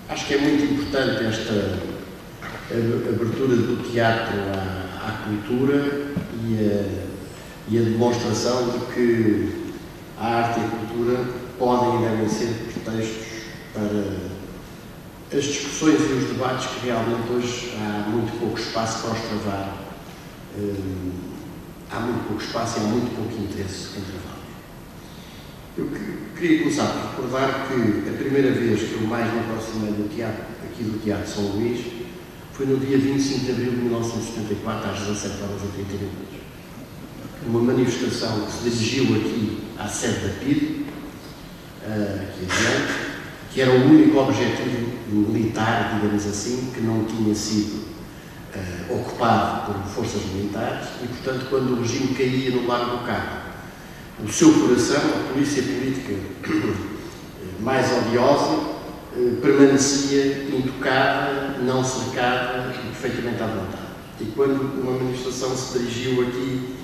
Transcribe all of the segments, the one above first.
Acho que é muito importante esta abertura do teatro à cultura e a demonstração de que a arte e a cultura podem e devem ser pretextos para as discussões e os debates que realmente hoje há muito pouco espaço para os travar. Há muito pouco espaço e há muito pouco interesse em travá-los. Eu queria começar por recordar que a primeira vez que eu mais me aproximei do teatro, aqui do Teatro São Luís, foi no dia 25 de abril de 1974, às 17h30. Uma manifestação que se dirigiu aqui à sede da PIDE, aqui adiante, que era o único objetivo militar, digamos assim, que não tinha sido ocupado por forças militares e, portanto, quando o regime caía no Largo do Cabo, o seu coração, a polícia política mais odiosa, permanecia intocada, não cercada e perfeitamente à vontade. E quando uma manifestação se dirigiu aqui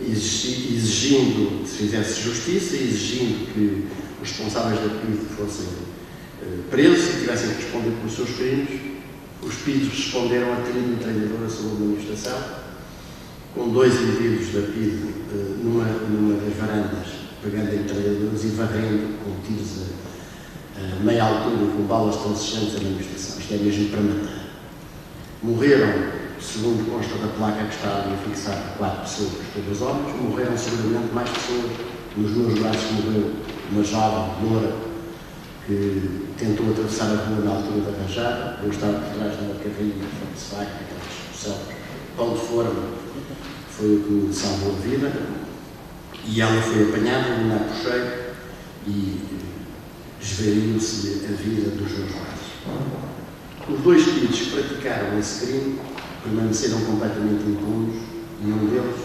exigindo que se fizesse justiça, exigindo que os responsáveis da PIDE fossem presos e tivessem que responder pelos seus crimes, os PIDES responderam a trilha metralhadora sobre a manifestação, com 2 indivíduos da PIDE numa das varandas, pegando em metralhadoras e varrendo com tiros a meia altura, com balas transistantes a manifestação. Isto é mesmo para matar. Morreram, segundo consta da placa que está ali fixada, 4 pessoas, todas homens. Morreram seguramente mais pessoas. Nos meus braços morreu uma jovem, loura, que tentou atravessar a rua na altura da rajada. Eu estava por trás de uma carrinha de Volkswagen, aquela discussão, pão de forma, foi o que me salvou a vida. E ela foi apanhada, na puxei e esvaziou-se a vida dos meus pais. Os 2 PIDES que praticaram esse crime permaneceram completamente impunes e um deles,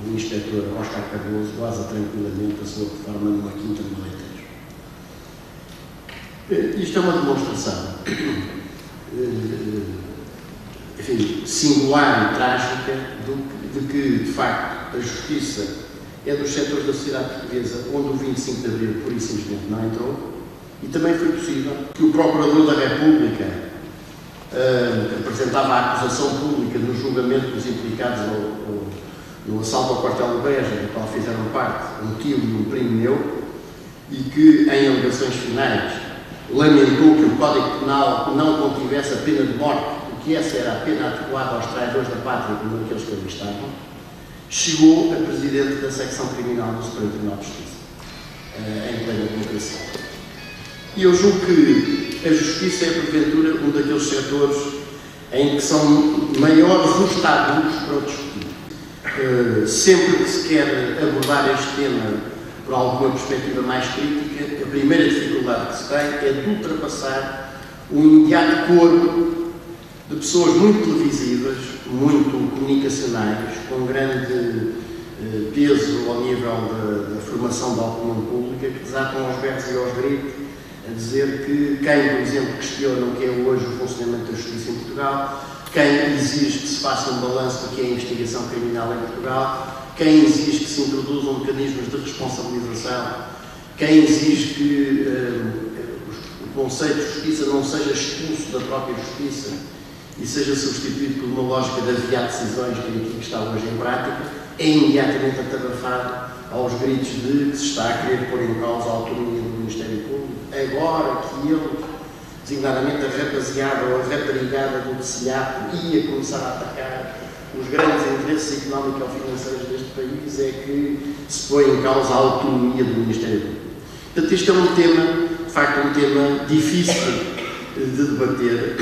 o inspetor Oscar Cardoso, goza tranquilamente a sua reforma numa quinta no Alentejo. Isto é uma demonstração, enfim, singular e trágica de que, de facto, a justiça é dos setores da sociedade portuguesa onde o 25 de Abril, por isso simplesmente, não entrou. E também foi possível que o Procurador da República apresentava a acusação pública no julgamento dos implicados no assalto ao quartel do Beja, do qual fizeram parte um tio e um primo meu, e que, em alegações finais, lamentou que o Código Penal não contivesse a pena de morte, porque essa era a pena adequada aos traidores da pátria, como aqueles que ali estavam, chegou a Presidente da Secção Criminal do Supremo Tribunal de Justiça, em plena democracia. E eu julgo que a justiça é, porventura, um daqueles setores em que são maiores os tabus para o discutir. Sempre que se quer abordar este tema por alguma perspectiva mais crítica, a primeira dificuldade que se tem é de ultrapassar o imediato coro de pessoas muito televisivas, muito comunicacionais, com grande peso ao nível da formação da opinião pública, que desatam aos berros e aos gritos a dizer que quem, por exemplo, questiona o que é hoje o funcionamento da justiça em Portugal, quem exige que se faça um balanço do que é a investigação criminal em Portugal, quem exige que se introduzam mecanismos de responsabilização, quem exige que o conceito de justiça não seja expulso da própria justiça e seja substituído por uma lógica de aviar decisões, que é aqui que está hoje em prática, é imediatamente atarrafado aos gritos de que se está a querer pôr em causa a autonomia do Ministério Público, agora que ele, designadamente a rapaziada ou a raparigada do DCIAP, ia começar a atacar os grandes interesses económicos ou financeiros deste país, é que se põe em causa a autonomia do Ministério Público. Portanto, este é um tema, de facto, um tema difícil de debater,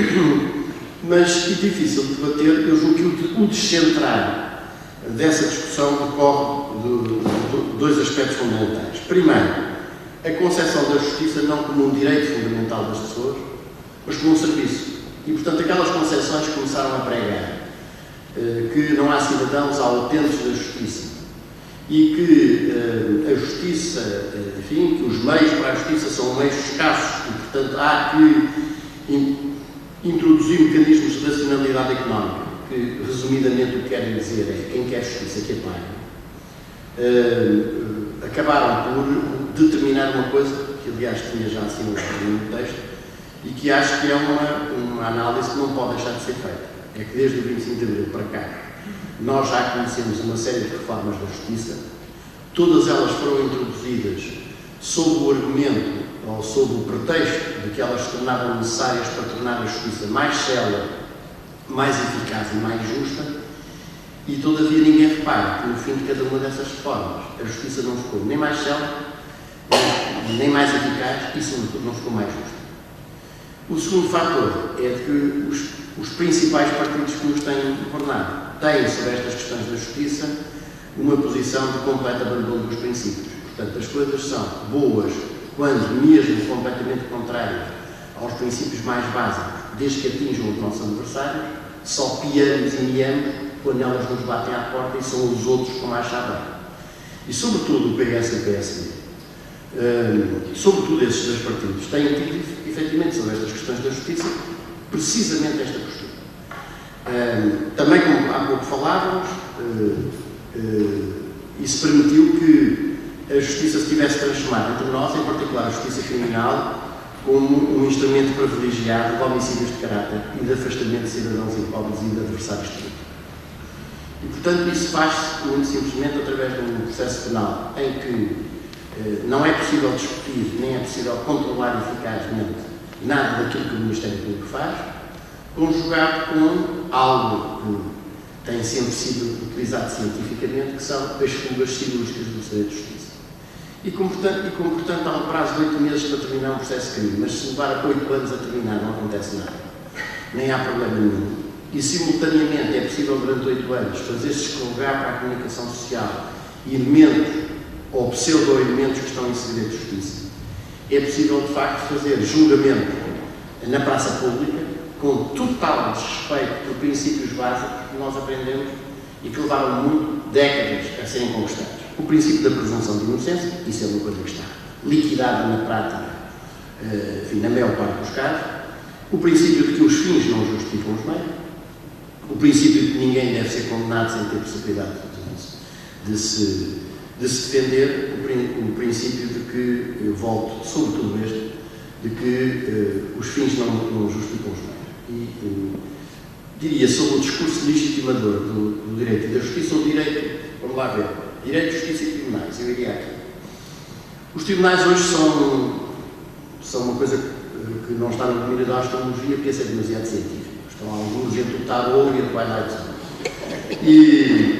mas e difícil de debater. Eu julgo que o descentrar dessa discussão decorre de 2 aspectos fundamentais. Primeiro, a concepção da justiça não como um direito fundamental das pessoas, mas como um serviço. E, portanto, aquelas concepções que começaram a pregar que não há cidadãos autênticos da justiça e que a justiça, enfim, que os meios para a justiça são meios escassos e, portanto, há que introduzir mecanismos de racionalidade económica, que, resumidamente, o que querem dizer é quem quer justiça que a pague, acabaram por determinar uma coisa, que aliás tinha já assim no texto, e que acho que é uma análise que não pode deixar de ser feita. É que desde o 25 de Abril para cá, nós já conhecemos uma série de reformas da Justiça, todas elas foram introduzidas sob o argumento ou sob o pretexto de que elas se tornavam necessárias para tornar a Justiça mais célere, mais eficaz e mais justa, e todavia ninguém repara que no fim de cada uma dessas reformas a Justiça não ficou nem mais célere, nem mais eficaz e, sobretudo, não ficou mais justa. O segundo fator é que os principais partidos que nos têm governado têm, sobre estas questões da Justiça, uma posição de completo abandono dos princípios. Portanto, as coisas são boas quando, mesmo completamente contrárias aos princípios mais básicos, desde que atinjam os nossos adversários, só piamos e miamos quando elas nos batem à porta e são os outros com mais chave. E, sobretudo, o PS e o PSD, sobretudo esses dois partidos, têm tido, efetivamente, sobre estas questões da Justiça, precisamente esta postura. Também, como há pouco falávamos, isso permitiu que a Justiça se tivesse transformado entre nós, em particular a Justiça Criminal, como um instrumento privilegiado de homicídios de caráter e de afastamento de cidadãos impróprios e de adversários políticos. E, portanto, isso faz-se muito simplesmente através de um processo penal em que não é possível discutir, nem é possível controlar eficazmente nada daquilo que o Ministério Público faz, conjugado com algo que tem sempre sido utilizado cientificamente, que são as fugas cirúrgicas do Segredo de Justiça. E como, portanto, há um prazo de 8 meses para terminar um processo de crime, mas se levar 8 anos a terminar não acontece nada, nem há problema nenhum. E, simultaneamente, é possível, durante 8 anos, fazer-se escorregar para a comunicação social elementos ou pseudo-elementos que estão em segredo de justiça. É possível, de facto, fazer julgamento na praça pública com total desrespeito por princípios básicos que nós aprendemos e que levaram muito, décadas, a serem conquistados. O princípio da presunção de inocência, isso é uma coisa que está liquidada na prática, enfim, na maior parte dos casos. O princípio de que os fins não justificam os meios. O princípio de que ninguém deve ser condenado sem ter possibilidade de se defender. O princípio de que, eu volto sobretudo este, de que os fins não justificam os meios. E diria sobre o discurso legitimador do direito e da justiça, o direito, vamos lá ver, direito, justiça e tribunais, eu iria aqui. Os tribunais hoje são uma coisa que não está no domínio da astrologia, porque esse é demasiado científico. Estão alguns entre o tarô e a Twilight Zone. E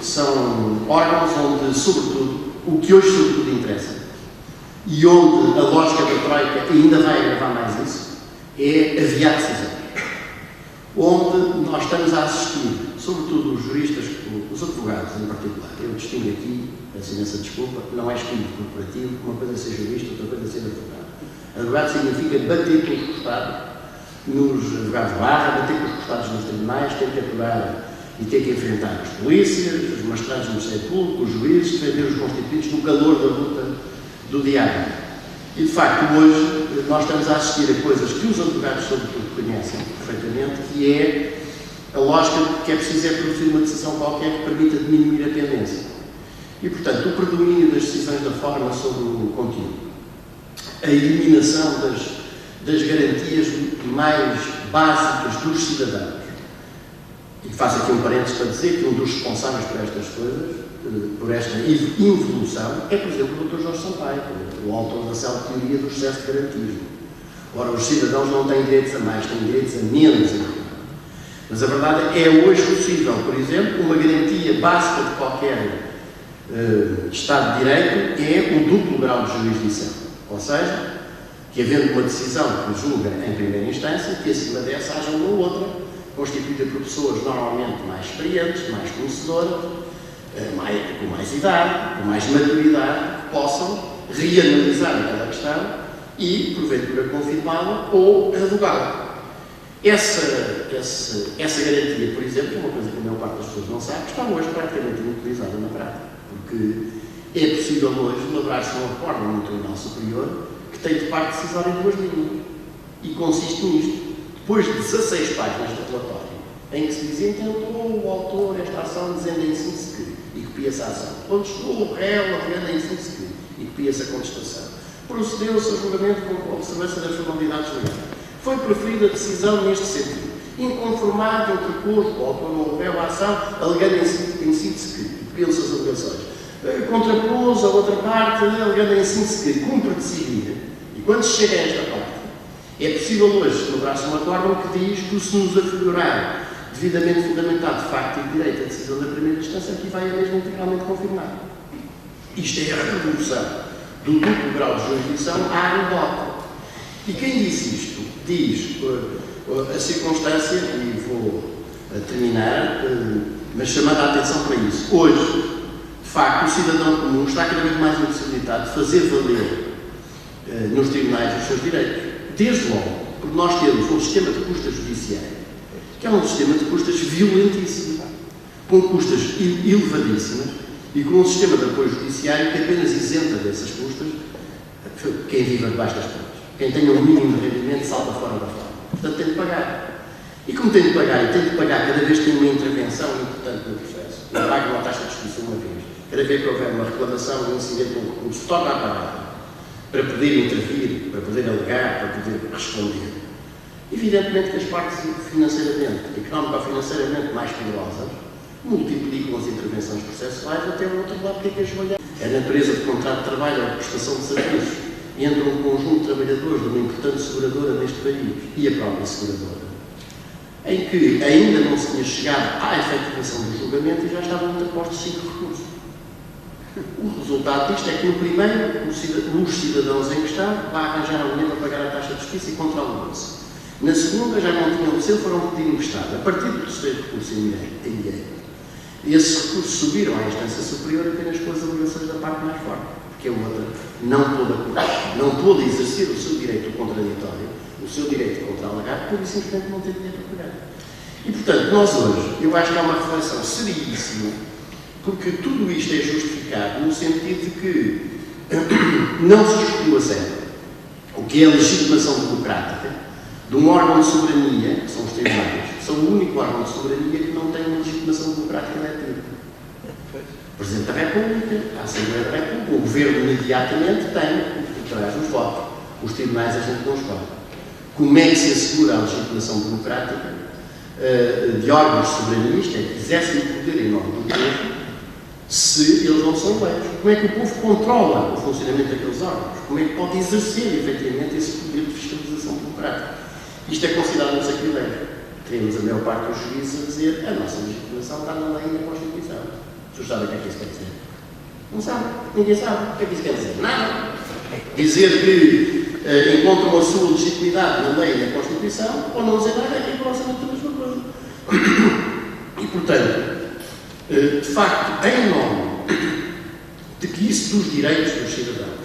são órgãos onde, sobretudo, o que hoje sobretudo interessa, e onde a lógica da Troika ainda vai agravar mais isso, é aviar decisões. Onde nós estamos a assistir, sobretudo os juristas, os advogados em particular, eu distingo aqui, peço imensa desculpa, não é espírito corporativo, uma coisa é ser jurista, outra coisa é ser advogado. Advogado significa bater com os costados nos advogados de barra, bater com os costados nos tribunais, ter que atuar e ter que enfrentar as polícias, os magistrados do Ministério Público, os juízes, defender os constituintes no calor da luta do dia a dia. E, de facto, hoje nós estamos a assistir a coisas que os advogados, sobretudo, conhecem perfeitamente, que é a lógica de que é preciso produzir uma decisão qualquer que permita diminuir a pendência. E, portanto, o predomínio das decisões da forma sobre o conteúdo, a eliminação das garantias mais básicas dos cidadãos. E faço aqui um parênteses para dizer que um dos responsáveis por estas coisas, por esta involução, é, por exemplo, o Dr. Jorge Sampaio, o autor da célebre teoria do excesso de garantismo. Ora, os cidadãos não têm direitos a mais, têm direitos a menos. Mas a verdade é hoje possível, por exemplo, uma garantia básica de qualquer Estado de Direito é o duplo grau de jurisdição. Ou seja, que havendo uma decisão que julga em primeira instância, que acima dessa haja uma ou outra, constituída por pessoas normalmente mais experientes, mais conhecedoras, com mais idade, com mais maturidade, que possam reanalisar aquela questão e, porventura, confirmá-la ou revogá-la. Essa garantia, por exemplo, é uma coisa que a maior parte das pessoas não sabe, está hoje praticamente inutilizada na prática, porque é possível hoje elaborar-se um acordo no Tribunal Superior que tem de parte decisória em 2 linhas. E consiste nisto. Depois de 16 páginas de relatório, em que se diz, intentou o autor esta ação dizendo em síntese que, e copia-se a ação. Quando chegou o réu, a em síntese que, e copia-se a contestação. procedeu-se a julgamento com observância das formalidades legais. Foi preferida a decisão neste sentido. Inconformado, interpôs o autor não réu a ação, alegando em síntese que, pensa as alegações, contrapôs a outra parte, alegando em síntese que cumpre decidir. E quando se chega a esta parte, é possível hoje celebrar-se um acórdão que diz que se nos afigurar devidamente fundamentado de facto e de direito a decisão da primeira instância, aqui vai a mesma integralmente confirmar. Isto é a redução do duplo grau de jurisdição à anedota. E quem diz isto, diz a circunstância, e vou terminar, mas chamando a atenção para isso. Hoje, de facto, o cidadão comum está cada vez mais impossibilitado de fazer valer nos tribunais os seus direitos. Desde logo, porque nós temos um sistema de custas judiciário, que é um sistema de custas violentíssimo, com custas elevadíssimas, e com um sistema de apoio judiciário que apenas isenta dessas custas quem vive debaixo das pontes. Quem tem um mínimo de rendimento salta fora da forma. Portanto, tem de pagar. E como tem de pagar, e tem de pagar cada vez que tem uma intervenção importante no processo, não paga uma taxa de justiça uma vez, cada vez que houver uma reclamação, um incidente, um recurso, torna a pagar para poder intervir, para poder alegar, para poder responder. Evidentemente que as partes financeiramente, económico-financeiramente mais poderosas, multiplicam as intervenções processuais até o outro lado que é esvalhar. A natureza de contrato de trabalho ou de prestação de serviços entre um conjunto de trabalhadores de uma importante seguradora neste país e a própria seguradora, em que ainda não se tinha chegado à efetivação do julgamento e já estavam interpostos 5 recursos. O resultado disto é que, no primeiro, os cidadãos em questão vão arranjar a linha para pagar a taxa de justiça e controlam-se. Na segunda, já não tinham o seu, foram pedir emprestado. A partir do terceiro recurso em direito, esses recursos subiram à instância superior apenas com as alegações da parte mais forte, porque a outra não pôde exercer o seu direito contraditório, o seu direito contra alegar, porque simplesmente não tem dinheiro para pagar. E, portanto, nós hoje, eu acho que há uma reflexão seríssima, porque tudo isto é justificado no sentido de que não se discutiu a sério o que é a legitimação democrática de um órgão de soberania, que são os tribunais, que são o único órgão de soberania que não tem uma legitimação democrática eletiva. O Presidente da República, a Assembleia da República, o Governo imediatamente tem, através dos votos. Os tribunais a gente não escolhe. Como é que se assegura a legitimação democrática de órgãos de soberania, isto é, que exercem o poder em nome do povo, se eles não são eleitos? Como é que o povo controla o funcionamento daqueles órgãos? Como é que pode exercer, efetivamente, esse poder de fiscalização democrática? Isto é considerado um sacrilégio. Teremos a maior parte dos juízes a dizer a nossa legitimação está na lei e na Constituição. Os senhores sabem o que é que isso quer dizer? Não sabe. Ninguém sabe. O que é que isso quer dizer? Nada. Dizer que encontram a sua legitimidade na lei e na Constituição, ou não dizer nada, é que é próximo da mesma coisa. E, portanto, de facto, em nome de que isso dos direitos dos cidadãos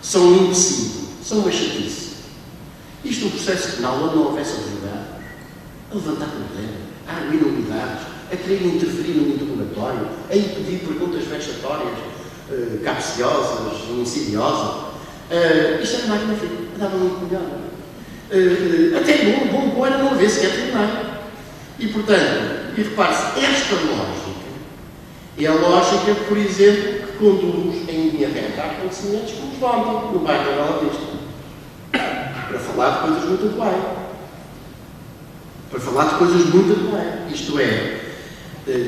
são um empecilho, são uma chatice. Isto no processo penal, onde não houvesse advogados, a levantar problemas, a arguir nulidades, a querer interferir no interrogatório, a impedir perguntas vexatórias, capciosas, insidiosas. Isto era magnífico, dava muito melhor. Até bom era não haver sequer tribunal. E, portanto, e repare-se, esta lógica é a lógica, por exemplo, que conduz em linha reta a acontecimentos como os de ontem, no bairro da Bela Vista. Para falar de coisas muito atuais. Para falar de coisas muito atuais. Isto é,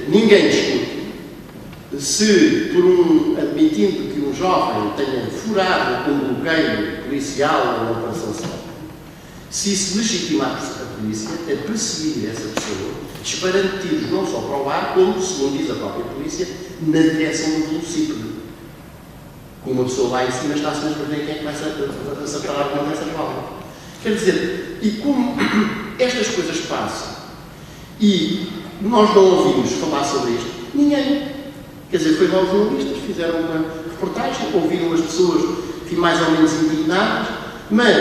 ninguém discute se, admitindo que um jovem tenha furado um bloqueio policial ou uma operação só, se isso legitimar a polícia a perseguir essa pessoa, disparando tiros não só para o ar, como, segundo diz a própria polícia, na direção do velocípedo. Com uma pessoa lá em cima está-se mesmo a ver quem é que vai acertar alguma dessa bola. Quer dizer, e como estas coisas passam e nós não ouvimos falar sobre isto, ninguém. Quer dizer, foi lá os jornalistas, fizeram uma reportagem, ouviram as pessoas, enfim, mais ou menos indignadas, mas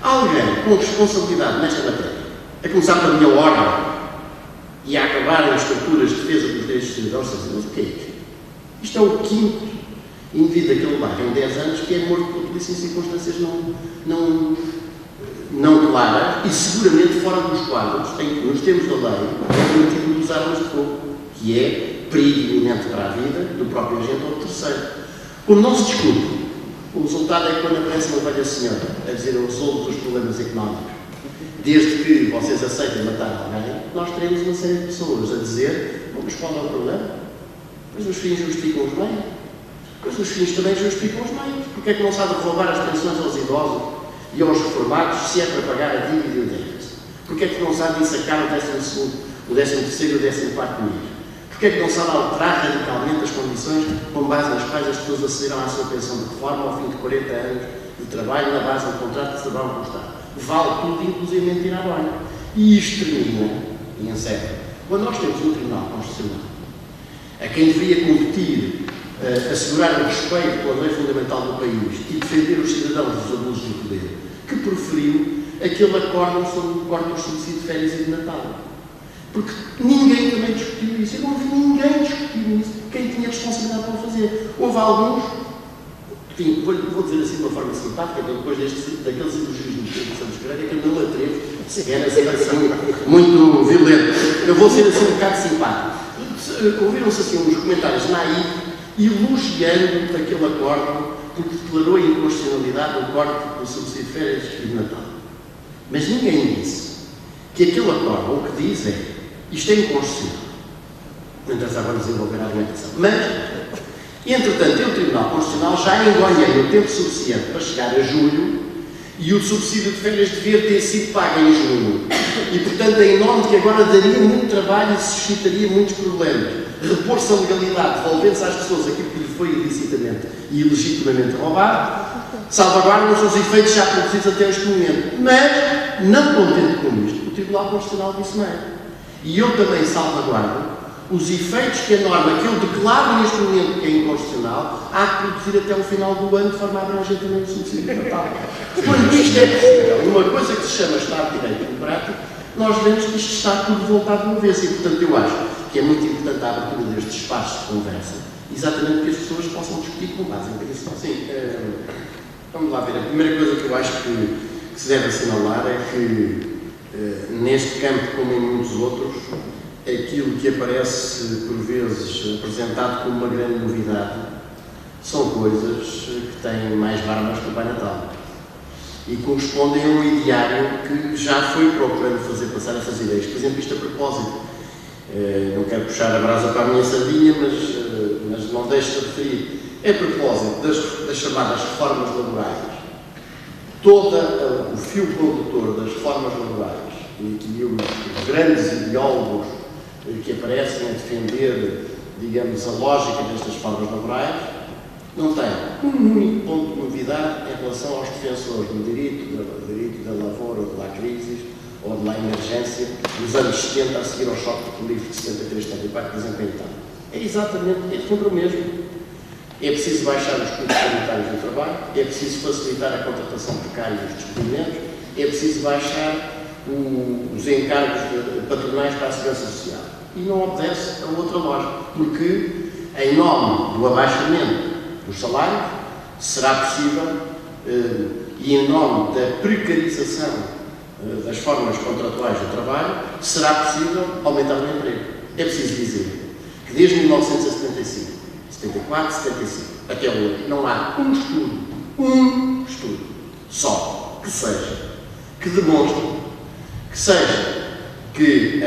alguém com responsabilidade nesta matéria, a começar pela minha ordem e a acabar nas estruturas de defesa dos direitos dos cidadãos, mas o que é isto? Isto é o quinto indivíduo daquele bairro em 10 anos que é morto pela polícia em circunstâncias não claras e seguramente fora dos quadros em que, nos termos da lei, é permitido de usar armas de fogo, que é perigo iminente para a vida do próprio agente ou do terceiro. Como não se discute O resultado é que quando aparece uma velha senhora a dizer eu resolvo os problemas económicos, desde que vocês aceitem matar alguém, nós teremos uma série de pessoas a dizer, mas qual é o problema? Mas os fins justificam os meios. Mas os fins também justificam os meios. Porque é que não sabe roubar as pensões aos idosos e aos reformados se é para pagar a dívida e o déficit? Porque é que não sabe sacar o 12º, o 13º e o 14º mês? Porque é que não sabe alterar radicalmente as condições com base nas quais as pessoas acederam à sua pensão de reforma ao fim de 40 anos de trabalho na base de um contrato de trabalho com o Estado? Vale tudo, inclusive ir à banha. E isto termina, e encerra, quando nós temos um Tribunal Constitucional a quem deveria competir assegurar o respeito pela lei fundamental do país e defender os cidadãos dos abusos do poder, que preferiu aquele acórdão sobre o corte dos subsídios de férias e de Natal. Porque ninguém também discutiu isso. Eu não vi ninguém discutir isso. Quem tinha responsabilidade para o fazer? Houve alguns, enfim, vou dizer assim de uma forma simpática, depois daqueles elogios do Pedro Santos Pereira, que eu não atrevo, era assim, muito violento. Eu vou ser assim um bocado simpático. Ouviram-se assim uns comentários na aí, elogiando aquele acórdão, porque declarou a inconstitucionalidade do corte do subsídio de férias e de Natal. Mas ninguém disse que aquele acórdão, o que diz é, isto é inconstitucional. Não interessa agora desenvolver a argumentação. Mas, entretanto, o Tribunal Constitucional já engonhei o tempo suficiente para chegar a julho e o subsídio de férias devia ter sido pago em junho. E, portanto, é enorme que agora daria muito trabalho e suscitaria muitos problemas. Repor-se a legalidade, devolvendo-se às pessoas aquilo que lhe foi ilicitamente e ilegitimamente roubado, salvaguardam-se os efeitos já produzidos até este momento. Mas, não contente com isto, o Tribunal Constitucional disse não. E eu também salvaguardo os efeitos que a norma que eu declaro neste momento que é inconstitucional há de produzir até o final do ano de forma abrangente também o subsídio de Natal. Quando isto é possível, uma coisa que se chama Estado de Direito Democrático, nós vemos que isto está tudo voltado de uma vez. E, portanto, eu acho que é muito importante a abertura destes espaços de conversa, exatamente porque as pessoas possam discutir com base em isso. Sim, vamos lá ver. A primeira coisa que eu acho que se deve assinalar é que, neste campo, como em muitos outros, aquilo que aparece, por vezes, apresentado como uma grande novidade, são coisas que têm mais barbas que o Pai Natal. E correspondem a um ideário que já foi procurando fazer passar essas ideias. Por exemplo, isto a propósito, não quero puxar a brasa para a minha sardinha, mas não deixo de referir, a propósito das chamadas reformas laborais, todo o fio condutor das reformas laborais e os grandes ideólogos que aparecem a defender, digamos, a lógica destas reformas laborais, não tem um único ponto de novidade em relação aos defensores do direito da lavoura, ou de la crise, ou de la emergência, dos anos 70 a seguir ao choque político de 73, 74, desempenhado. É exatamente, é sempre o mesmo. É preciso baixar os custos sanitários do trabalho, é preciso facilitar a contratação precária e os despedimentos, é preciso baixar os encargos patronais para a segurança social. E não obedece a outra lógica, porque, em nome do abaixamento dos salários, será possível, e em nome da precarização das formas contratuais do trabalho, será possível aumentar o emprego. É preciso dizer que desde 1975, 74, 75, até hoje, não há um estudo só, que demonstre que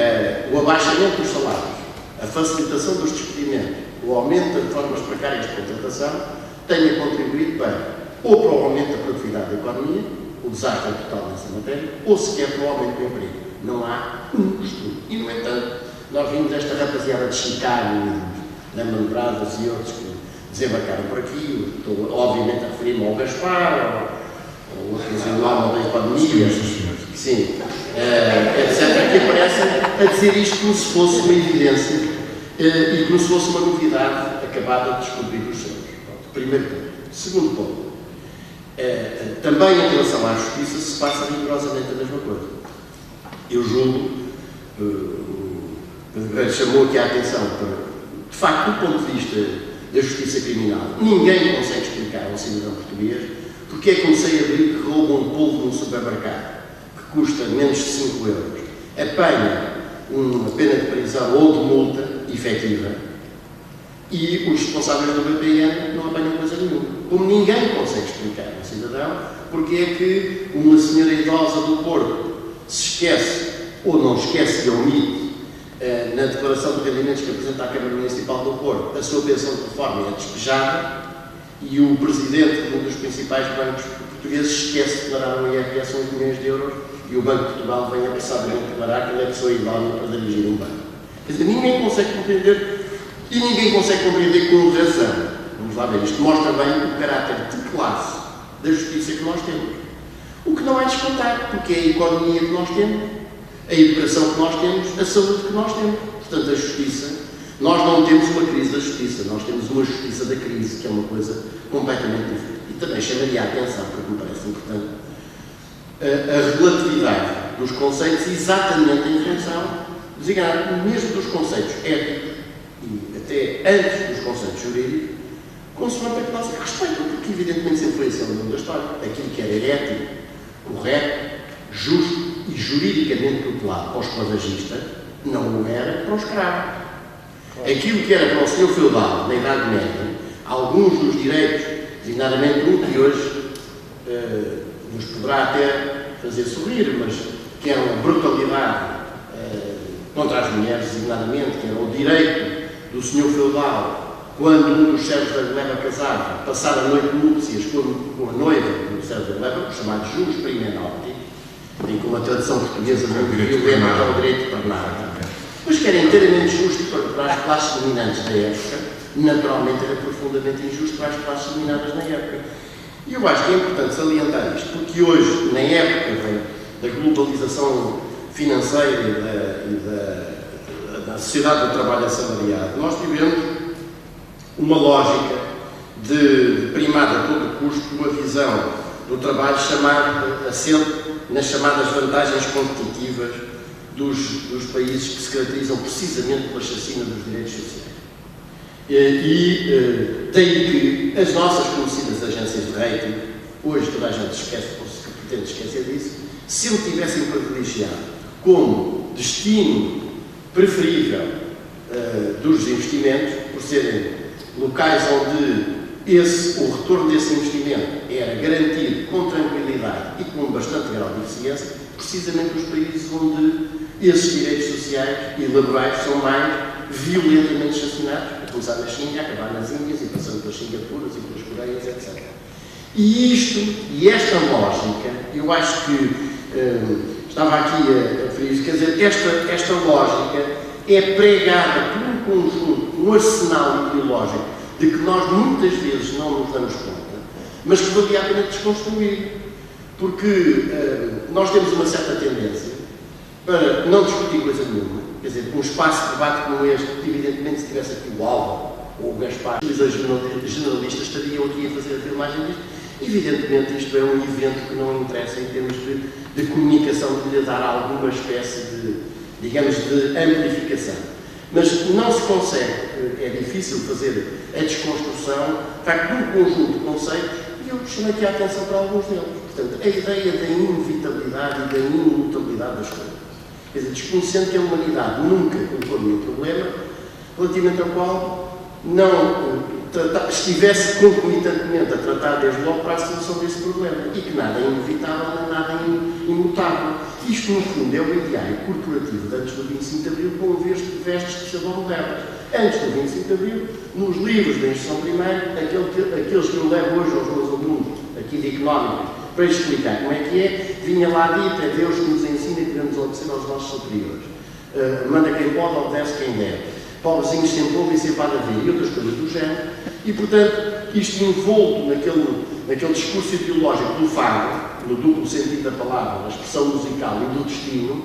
o abaixamento dos salários, a facilitação dos despedimentos, o aumento das formas precárias de contratação, tenha contribuído ou para o aumento da produtividade da economia, o desastre total nessa matéria, ou sequer para o aumento do emprego. Não há um estudo. E, no entanto, nós vimos esta rapaziada de Chicago, da Manbradas e outros que desembarcaram por aqui, estou obviamente a referir-me ao Gaspar, ou outros em nome da economia, sim, etc., que aparecem a dizer isto como se fosse uma evidência e como se fosse uma novidade acabada de descobrir os seus. Primeiro ponto. Segundo ponto. Também em relação à justiça se passa rigorosamente a mesma coisa. Eu julgo, o Pedro Guerreiro chamou aqui a atenção para, de facto, do ponto de vista da justiça criminal, ninguém consegue explicar a um cidadão português porque é que um sem-abrigo que rouba um polvo num supermercado que custa menos de 5 euros, apanha uma pena de prisão ou de multa efetiva e os responsáveis do BPN não apanham coisa nenhuma. como ninguém consegue explicar ao cidadão, porque é que uma senhora idosa do Porto se esquece, ou não esquece e omite, na declaração de rendimentos que apresenta à Câmara Municipal do Porto, a sua pensão de reforma é despejada, e o presidente de um dos principais bancos portugueses esquece de declarar um IRS 11 milhões de euros, e o Banco de Portugal vem apressadamente declarar que ele é pessoa idónea para dirigir um banco. Quer dizer, ninguém consegue compreender, e ninguém consegue compreender com razão. Vamos lá ver, isto mostra bem o caráter de classe da justiça que nós temos. O que não é descontar, porque é a economia que nós temos, a educação que nós temos, a saúde que nós temos. Portanto, a justiça, nós não temos uma crise da justiça, nós temos uma justiça da crise, que é uma coisa completamente diferente. E também chamaria a atenção, porque me parece importante, a relatividade dos conceitos exatamente em função, designado mesmo dos conceitos éticos e até antes dos conceitos jurídicos, consoante a que nós respeitam, porque evidentemente sempre foi assim ao longo da história. Aquilo que era ético, correto, justo e juridicamente tutelado para o esclavagista, não o era para o escravo. Aquilo que era para o senhor feudal, na Idade Média, alguns dos direitos, designadamente um que hoje nos poderá até fazer sorrir, mas que era uma brutalidade contra as mulheres, designadamente, que era o direito do senhor feudal, quando um dos servos da gleba casava, passar a noite de núpcias com a noiva do servo da gleba, o chamado jus prima nocte, em que uma tradição portuguesa muito violenta ao direito para nada, mas que era inteiramente justo para as classes dominantes da época, naturalmente era profundamente injusto para as classes dominadas na época. E eu acho que é importante salientar isto, porque hoje, na época da globalização financeira e da sociedade do trabalho assalariado, nós tivemos uma lógica de primar a todo custo uma visão do trabalho assente nas chamadas vantagens competitivas dos países que se caracterizam precisamente pela chacina dos direitos sociais. E daí que as nossas conhecidas agências de rating, hoje toda a gente esquece, ou se pretende esquecer disso, se o tivessem privilegiado como destino preferível dos investimentos, por serem locais onde o retorno desse investimento era garantido com tranquilidade e com bastante grau de eficiência, precisamente os países onde esses direitos sociais e laborais são mais violentamente sancionados, a começar na China, a acabar nas Índias e passando pelas Singapuras e pelas Coreias, etc. E esta lógica, eu acho que estava aqui a referir isso, quer dizer, esta lógica é pregada por um conjunto, um arsenal ideológico de que nós muitas vezes não nos damos conta, mas que valia a pena desconstruir, porque nós temos uma certa tendência para não discutir coisa nenhuma, quer dizer, um espaço de debate como este, evidentemente se tivesse aqui o Álvaro ou o Gaspar, os generalistas estariam aqui a fazer a filmagem disto. Evidentemente isto é um evento que não interessa em termos de comunicação, de lhe dar alguma espécie de, digamos, de amplificação. Mas não se consegue, é difícil fazer a desconstrução, de um conjunto de conceitos, e eu chamei aqui a atenção para alguns deles. Portanto, a ideia da inevitabilidade e da imutabilidade das coisas. Quer dizer, desconhecendo que a humanidade nunca colocou nenhum problema, relativamente ao qual não estivesse concomitantemente a tratar desde logo para a solução desse problema, e que nada é inevitável, nem nada é imutável. Isto, no fundo, é o ideário corporativo de antes do 25 de Abril com vestes de sabão modernas. Antes do 25 de Abril, nos livros da instrução primária, aqueles que eu levo hoje aos meus alunos, aqui de económicos, para explicar como é que é, vinha lá dito, é Deus que nos ensina e que devemos obedecer aos nossos superiores. Manda quem pode, obedece quem deve. Pobrezinhos sem povo e sem para vir, e outras coisas do género. E, portanto, isto envolto naquele discurso ideológico do fado, no duplo sentido da palavra, da expressão musical e do destino,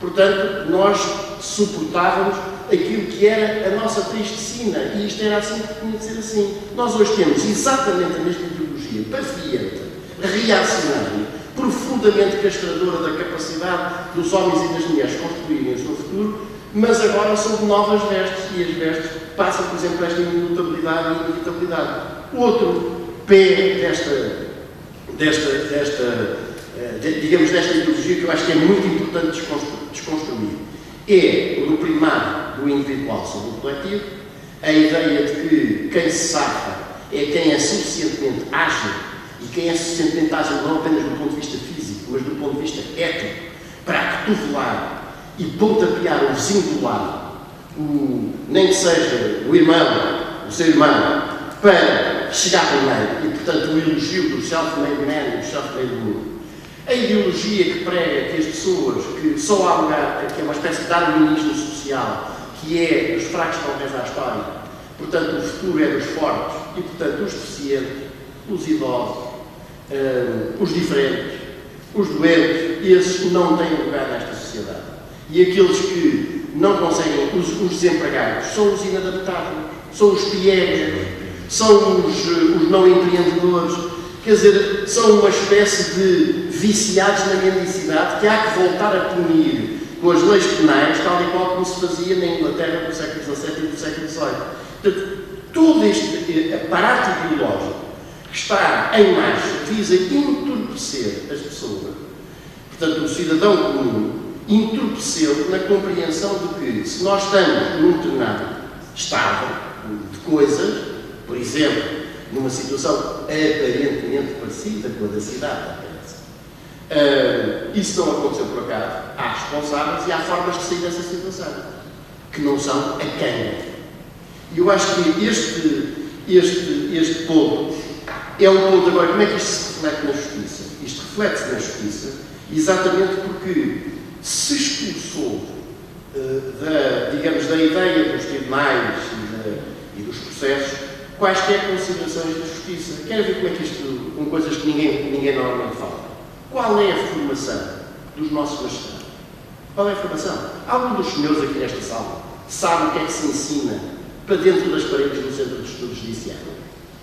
portanto, nós suportávamos aquilo que era a nossa triste sina, e isto era assim que tinha de ser assim. Nós hoje temos exatamente a mesma ideologia, paciente, reacionária, profundamente castradora da capacidade dos homens e das mulheres construírem o seu futuro, mas agora sob novas vestes, e as vestes passam, por exemplo, esta imutabilidade e inevitabilidade. Outro pé digamos, desta ideologia que eu acho que é muito importante desconstruir é o do primário do individual sobre o coletivo, a ideia de que quem se safa é quem é suficientemente ágil, e quem é suficientemente ágil não apenas do ponto de vista físico, mas do ponto de vista ético, para acotovelar e pontapear o vizinho do lado, nem que seja o irmão, o seu irmão, para chegar primeiro, e portanto o elogio do self-made man e do self-made woman. A ideologia que prega que as pessoas, que só há lugar, que é uma espécie de darwinismo social, que é os fracos vão rezar a história, portanto o futuro é dos fortes, e portanto os deficientes, os idosos, os diferentes, os doentes, esses não têm lugar nesta sociedade. E aqueles que não conseguem, os desempregados, são os inadaptáveis, são os piegas, são os não empreendedores, quer dizer, são uma espécie de viciados na mendicidade que há que voltar a punir com as leis penais, tal e qual como se fazia na Inglaterra do século XVII e do século XVIII. Portanto, todo este aparato ideológico que está em marcha visa entorpecer as pessoas, portanto, o cidadão comum, entorpecê-lo na compreensão de que, se nós estamos num determinado estado de coisas, por exemplo, numa situação aparentemente parecida com a da cidade, isso não aconteceu por acaso. Há responsáveis e há formas de sair dessa situação, que não são a quem. E eu acho que este ponto é um ponto. Agora, como é que isto se reflete na justiça? Isto reflete-se na justiça exatamente porque se expulsou da ideia dos tribunais e dos processos quaisquer considerações da justiça. Quero ver como é que isto, com coisas que ninguém normalmente fala. Qual é a formação dos nossos magistrados? Qual é a formação? Algum dos senhores aqui nesta sala sabe o que é que se ensina para dentro das paredes do Centro de Estudos Judiciários,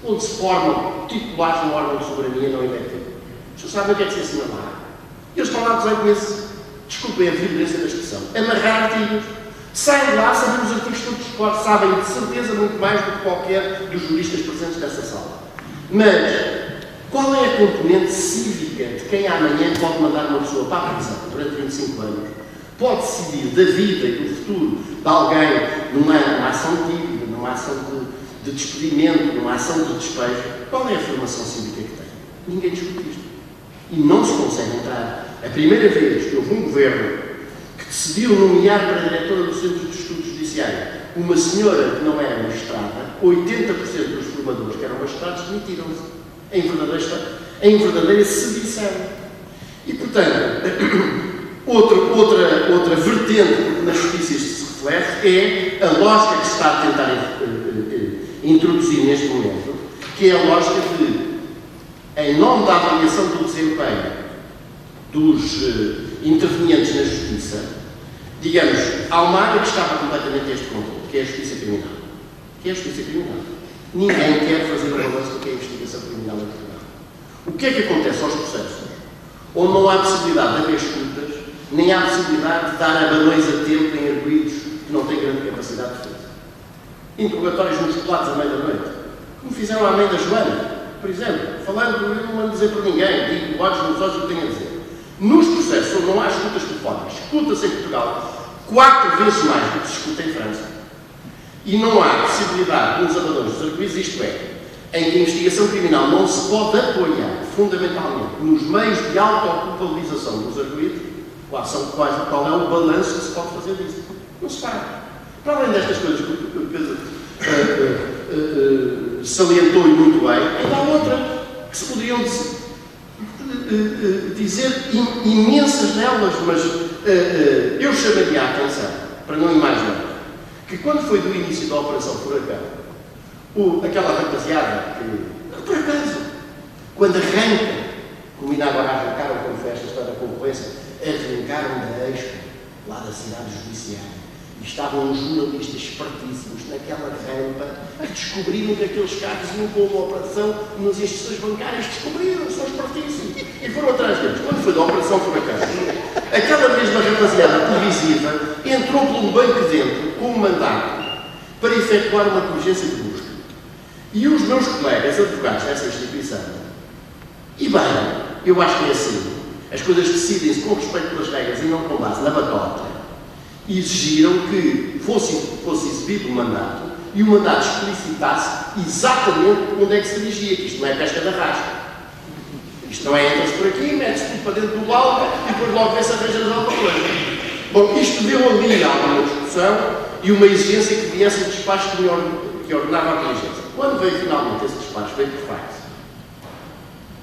onde se formam titulares no órgão de soberania não eletivo? Os senhores sabem o que é que se ensina lá? Eles estão lá 18 meses, desculpem a violência da expressão, a narrar artigos. Saem lá, sabem os artigos todos de cor, sabem de certeza muito mais do que qualquer dos juristas presentes nessa sala. Mas qual é a componente cívica de quem amanhã pode mandar uma pessoa para a prisão durante 25 anos? Pode decidir da vida e do futuro de alguém numa ação típica, numa ação de despedimento, numa ação de despejo? Qual é a formação cívica que tem? Ninguém discute isto. E não se consegue entrar. A primeira vez que houve um governo que decidiu nomear para a diretora do Centro de Estudos Judiciários uma senhora que não era magistrada, 80% dos formadores que eram magistrados demitiram-se em verdadeira sedição. E, portanto, outra vertente na justiça isto se reflete é a lógica que se está a tentar introduzir neste momento, que é a lógica de, em nome da avaliação do desempenho dos intervenientes na justiça, digamos, há uma área que estava completamente a este controle, que é a justiça criminal. Ninguém quer fazer um balanço do que é a investigação criminal em Portugal. O que é que acontece aos processos? Onde não há possibilidade de haver escutas, nem há possibilidade de dar abanões a tempo em arguidos que não têm grande capacidade de defesa. Interrogatórios musculados à meia-da-noite, como fizeram à mãe da Joana, por exemplo, falando, eu não vou dizer por ninguém, digo olhos nos olhos o que tenho a dizer. Nos processos onde não há escutas telefónicas, escuta-se em Portugal 4 vezes mais do que se escuta em França. E não há possibilidade nos abandonos dos arguidos, isto é, em que a investigação criminal não se pode apoiar, fundamentalmente, nos meios de autoculpabilização dos arguidos, qual é o balanço que se pode fazer disso? Não se faz. Para além destas coisas que o Pedro salientou e muito bem, ainda há outras que se poderiam dizer imensas delas, mas eu chamaria a atenção, para não imaginar, que quando foi do início da Operação Furacão, aquela rapaziada que, por acaso, quando arranca, como ainda agora arrancaram com festa, está na concorrência, arrancaram da Expo, lá da cidade judiciária, e estavam os jornalistas espertíssimos naquela rampa que descobriram que aqueles carros iam com uma operação nas instituições bancárias, descobriram, são espertíssimos, e foram atrás deles. Quando foi da Operação Furacão, aquela mesma rapaziada televisiva entrou pelo banco dentro com um mandato para efetuar uma diligência de busca. E os meus colegas advogados dessa instituição, e bem, eu acho que é assim, as coisas decidem-se com respeito pelas regras e não com base na batota, exigiram que fosse exibido o mandato e o mandato explicitasse exatamente onde é que se dirigia, que isto não é pesca da rasca. Isto não é entra-se por aqui, mete-se tudo para dentro do balde e depois logo vê-se arranjas alguma coisa. Bom, isto deu ali alguma discussão e uma exigência que viesse o despacho que ordenava a diligência. Quando veio finalmente esse despacho, veio por fax.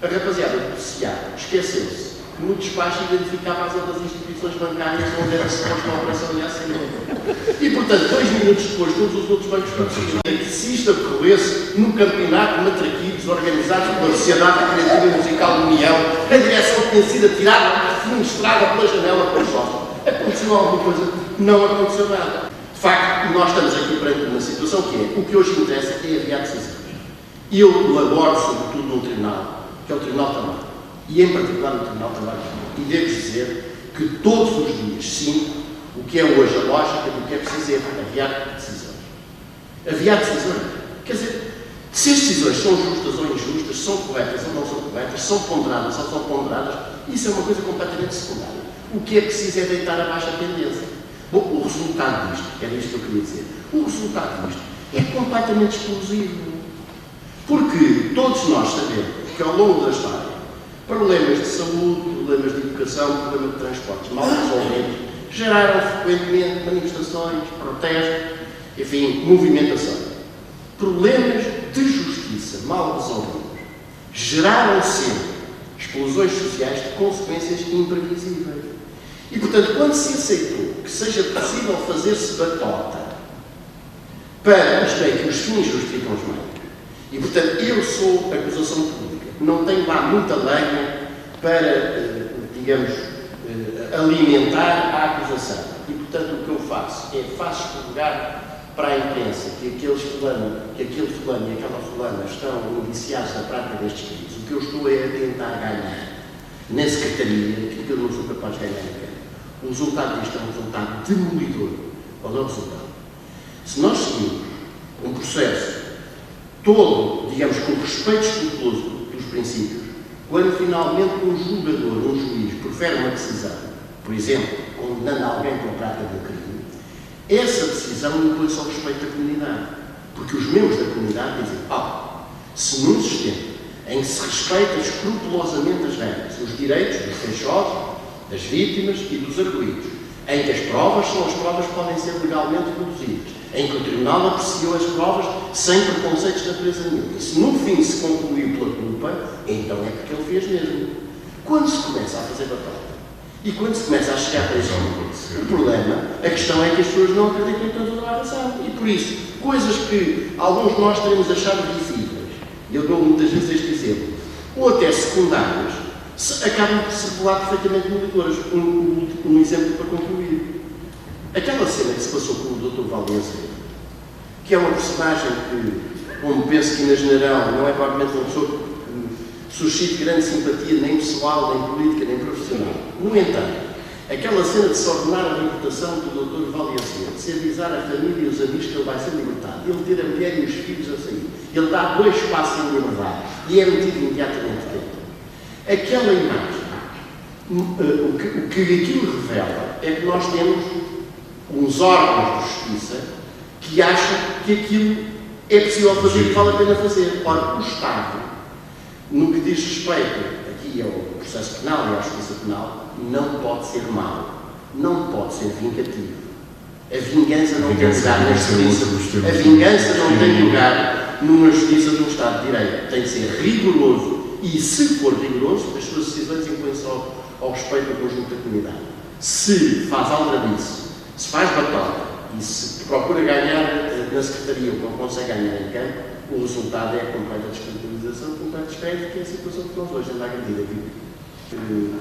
A rapaziada do PCA esqueceu-se que no despacho identificava as outras instituições bancárias onde era suposta a operação ia ser. E, portanto, 2 minutos depois, todos os outros bancos conseguiram que se isto ocorresse no campeonato de matraquilhos organizado pela Sociedade Recreativa e Musical União, a direção tinha sido atirada, fenestrada pela janela para os sócios. Aconteceu alguma coisa? Não aconteceu nada. De facto, nós estamos aqui perante uma situação que é, o que hoje interessa é aviar decisões. E eu laboro, sobretudo, num tribunal, que é o Tribunal Também. E em particular no Tribunal Também. E devo dizer que todos os dias sinto o que é hoje a lógica do que é preciso é aviar decisões. Aviar decisões. Quer dizer, se as decisões são justas ou injustas, são corretas ou não são corretas, são ponderadas ou são ponderadas, isso é uma coisa completamente secundária. O que é preciso é deitar abaixo a tendência. Bom, o resultado disto, era isto que eu queria dizer, o resultado disto é completamente explosivo. Porque todos nós sabemos que ao longo da história, problemas de saúde, problemas de educação, problemas de transportes mal resolvidos, geraram frequentemente manifestações, protestos, enfim, movimentação. Problemas de justiça mal resolvidos geraram sempre explosões sociais de consequências imprevisíveis. E, portanto, quando se aceitou que seja possível fazer-se batota para, isto é, que os fins justificam os meios, e, portanto, eu sou acusação pública, não tenho lá muita lenha para, digamos, alimentar a acusação. E, portanto, o que eu faço é escorregar para a imprensa que aquele fulano e aquela fulana estão indiciados na prática destes crimes. O que eu estou é a tentar ganhar na Secretaria aquilo que eu não sou capaz de ganhar em campo. O resultado disto é um resultado demolidor. Qual é o resultado? Se nós seguimos um processo todo, digamos, com respeito escrupuloso dos princípios, quando finalmente um julgador, um juiz, profere uma decisão, por exemplo, condenando alguém pela prática de um crime, essa decisão impõe-se ao respeito da comunidade. Porque os membros da comunidade dizem, se num sistema em que se respeita escrupulosamente as regras, os direitos dos queixosos, das vítimas e dos arguidos, em que as provas são as provas que podem ser legalmente produzidas, em que o Tribunal apreciou as provas sem preconceitos de natureza nenhuma. E se no fim se concluiu pela culpa, então é porque ele fez mesmo. Quando se começa a fazer batata e quando se começa a chegar a isso, o problema, a questão é que as pessoas não acreditam em toda a razão. E por isso, coisas que alguns de nós teremos achado visíveis, e eu dou muitas vezes este exemplo, ou até secundárias, acabam por se revelar perfeitamente demolidoras. Um exemplo para concluir. Aquela cena que se passou com o Dr. Valência, que é uma personagem que, como penso que na General não é provavelmente uma pessoa que suscite grande simpatia, nem pessoal, nem política, nem profissional. No entanto, aquela cena de se ordenar a libertação do Dr. Valência, de se avisar a família e os amigos que ele vai ser libertado, ele ter a mulher e os filhos a sair, ele dá 2 passos em liberdade e é metido imediatamente dentro. Aquela imagem, o que aquilo revela é que nós temos uns órgãos de justiça que acham que aquilo é possível fazer e que vale a pena fazer. Ora, o Estado, no que diz respeito aqui ao processo penal e à justiça penal, não pode ser mau, não pode ser vingativo. A vingança não tem lugar na justiça. A vingança não tem lugar numa justiça de um Estado de Direito. Tem que ser rigoroso. E, se for rigoroso, as suas decisões impõem-se ao respeito do conjunto da comunidade. Se faz aldrabice, se faz batota e se procura ganhar na Secretaria o que não consegue ganhar em campo, o resultado é a completa descredibilização, o completo descrédito, que é a situação que nós hoje andamos a agredir aqui.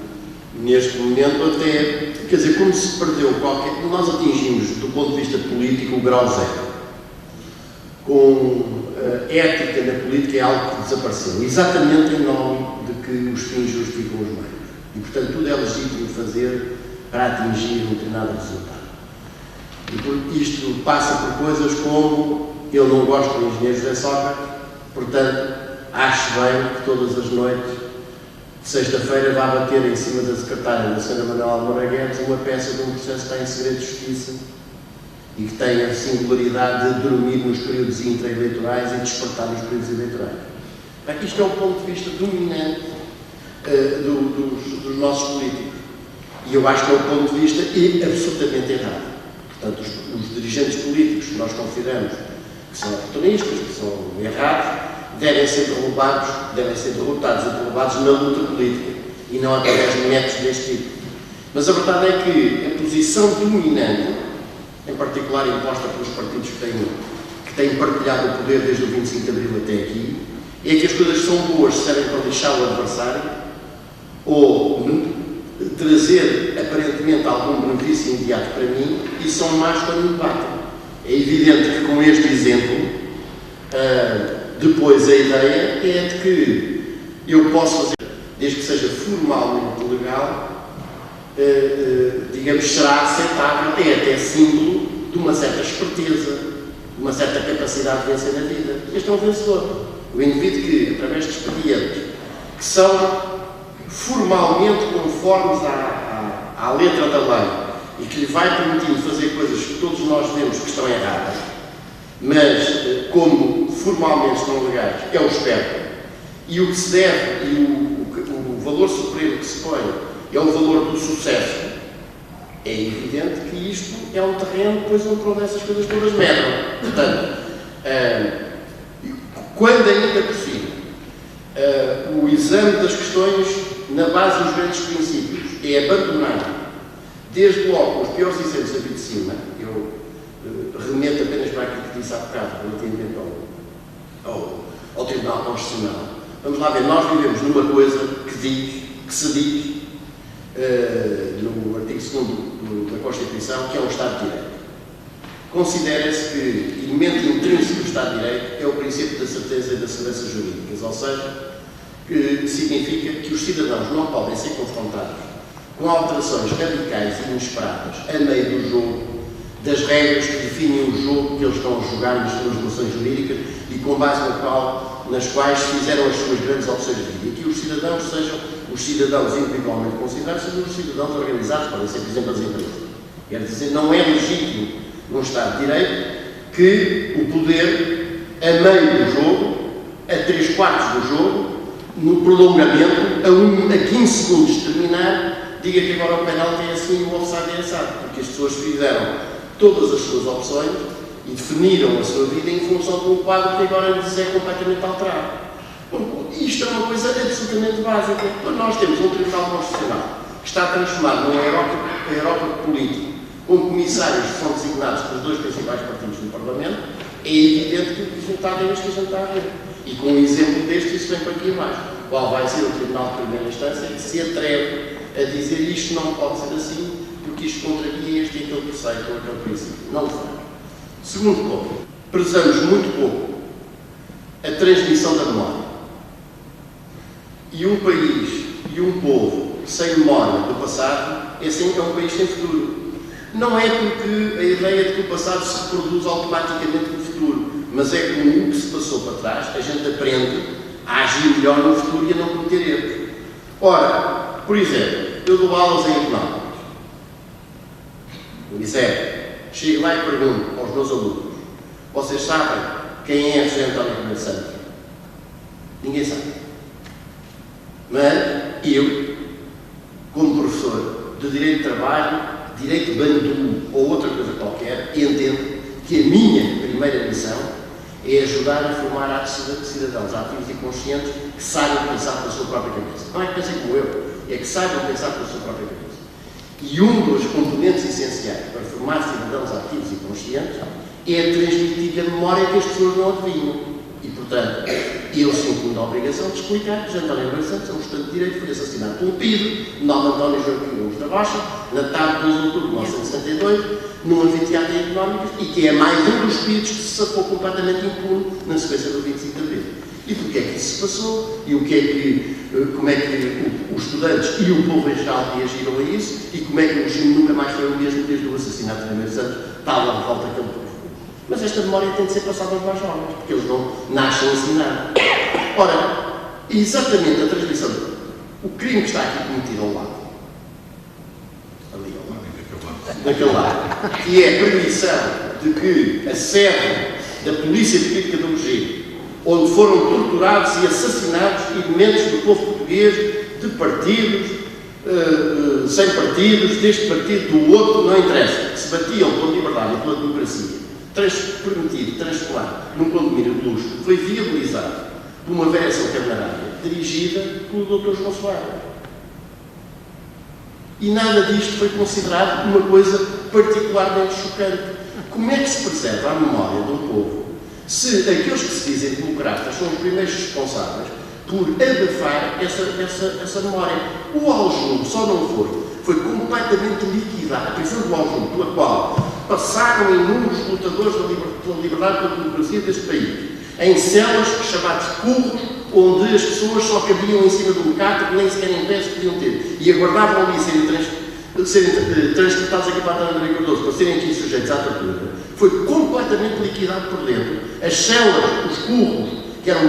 Neste momento, até, quer dizer, como se perdeu qualquer. Nós atingimos, do ponto de vista político, o grau zero. Com ética na política é algo que desapareceu, exatamente em nome de que os fins justificam os meios. E, portanto, tudo é legítimo fazer para atingir um determinado resultado. E isto passa por coisas como: eu não gosto do engenheiro José Sócrates, portanto, acho bem que todas as noites, de sexta-feira, vá bater em cima da secretária da Sra. Manuela Moura Guedes uma peça de um processo que está em segredo de justiça e que tem a singularidade de dormir nos períodos intra-eleitorais e despertar nos períodos eleitorais. Isto é o ponto de vista dominante dos nossos políticos. E eu acho que é o ponto de vista absolutamente errado. Portanto, os dirigentes políticos que nós consideramos que são oportunistas, que são errados, devem ser derrotados e derrubados na luta política e não através de métodos deste tipo. Mas a verdade é que a posição dominante, em particular imposta pelos partidos que têm partilhado o poder desde o 25 de Abril até aqui, é que as coisas são boas se servem para lixar o adversário ou trazer aparentemente algum benefício imediato para mim e são más quando me batem. É evidente que com este exemplo, depois a ideia é de que eu posso fazer, desde que seja formalmente legal, digamos, será aceitável, é até símbolo de uma certa esperteza, de uma certa capacidade de vencer na vida. Este é um vencedor. O indivíduo que, através de expedientes que são formalmente conformes à letra da lei e que lhe vai permitindo fazer coisas que todos nós vemos que estão erradas, mas como formalmente estão legais, é o esperto. E o que se deve, e o valor supremo que se põe, é o valor do sucesso. É evidente que isto é um terreno depois onde essas coisas todas medram. Portanto, quando ainda por cima, o exame das questões na base dos grandes princípios é abandonar desde logo os piores exemplos aqui de cima, eu remeto apenas para aquilo que disse há bocado, relativamente ao Tribunal Constitucional. Vamos lá ver, nós vivemos numa coisa que se diz no artigo 2º da Constituição, que é um Estado de Direito. Considera-se que o elemento intrínseco do Estado de Direito é o princípio da certeza e da segurança jurídicas, ou seja, que significa que os cidadãos não podem ser confrontados com alterações radicais e inesperadas a meio do jogo, das regras que definem o jogo que eles estão a jogar nas suas relações jurídicas e com base nas quais fizeram as suas grandes opções de vida. E que os cidadãos sejam os cidadãos individualmente considerados, sejam os cidadãos organizados, podem ser, por exemplo, as empresas. Quer dizer, não é legítimo num Estado de Direito que o poder, a meio do jogo, a 3/4 do jogo, no prolongamento, a 15 segundos de terminar, diga que agora o penalti é assim e o offside é assado, porque as pessoas fizeram todas as suas opções e definiram a sua vida em função de um quadro que agora lhes é completamente alterado. Bom, isto é uma coisa absolutamente básica. Quando nós temos um Tribunal Constitucional que está transformado num aerópago político, com comissários que são designados pelos dois principais partidos do Parlamento, é evidente que o resultado é este que a gente está a ver. E com um exemplo deste, isso vem para aqui abaixo. Qual vai ser o Tribunal de Primeira Instância que se atreve a dizer isto não pode ser assim, porque isto contraria este e aquele preceito ou aquele princípio. Não o faz. Segundo ponto, prezamos muito pouco a transmissão da memória. E um país e um povo sem memória do passado é sempre um país sem futuro. Não é porque a ideia de que o passado se reproduz automaticamente no futuro, mas é como o que se passou para trás, a gente aprende a agir melhor no futuro e a não cometer erros. Ora, por exemplo, eu dou aulas em económicas. Chego lá e pergunto aos meus alunos: vocês sabem quem é José António Ribeiro Santos? Ninguém sabe. Mas eu, como professor de Direito de Trabalho, Direito Bandu ou outra coisa qualquer, entendo que a minha primeira missão é ajudar a formar cidadãos ativos e conscientes que saibam pensar pela sua própria cabeça. Não é que pensem como eu, é que saibam pensar pela sua própria cabeça. E um dos componentes essenciais para formar cidadãos ativos e conscientes é transmitir a memória que as pessoas não adivinham. E, portanto, eu sinto-me na obrigação de explicar que José António Ribeiro Santos é um estudante de Direito, foi assassinado por um PIDE, Nova António Joaquim Gomes da Rocha, na tarde de 12 de outubro de 1962, num anfiteatro de económicas, e que é mais um dos PIDEs que se safou completamente impune na sequência do 25 de Abril. E porquê é que isso se passou? E como é que os estudantes e o povo em geral reagiram a isso? E como é que o regime nunca mais foi o mesmo desde o assassinato de Ribeiro Santos, tal a revolta que ele provocou? Mas esta memória tem de ser passada aos mais jovens, porque eles não nascem ensinados. Ora, exatamente a transmissão, o crime que está aqui cometido ao lado, ali ao lado, naquele lado, que é a permissão de que a sede da Polícia Política do regime, onde foram torturados e assassinados elementos do povo português, de partidos, sem partidos, deste partido, do outro, não interessa, que se batiam pela liberdade e pela democracia, permitido transformar num condomínio de luxo, foi viabilizado por uma versão camarária dirigida pelo Dr. João Soares. E nada disto foi considerado uma coisa particularmente chocante. Como é que se preserva a memória de um povo se aqueles que se dizem democratas são os primeiros responsáveis por abafar essa memória? O Aljube só não foi completamente liquidado. A prisão do Aljube, pela qual passaram inúmeros lutadores pela liberdade e pela democracia deste país, em celas chamadas curros, onde as pessoas só cabiam em cima de um catre que nem sequer em pé se podiam ter, e aguardavam ali serem transportados aqui para a Ana Maria Cardoso para serem aqui sujeitos à tortura, foi completamente liquidado por dentro. As celas, os curros, que eram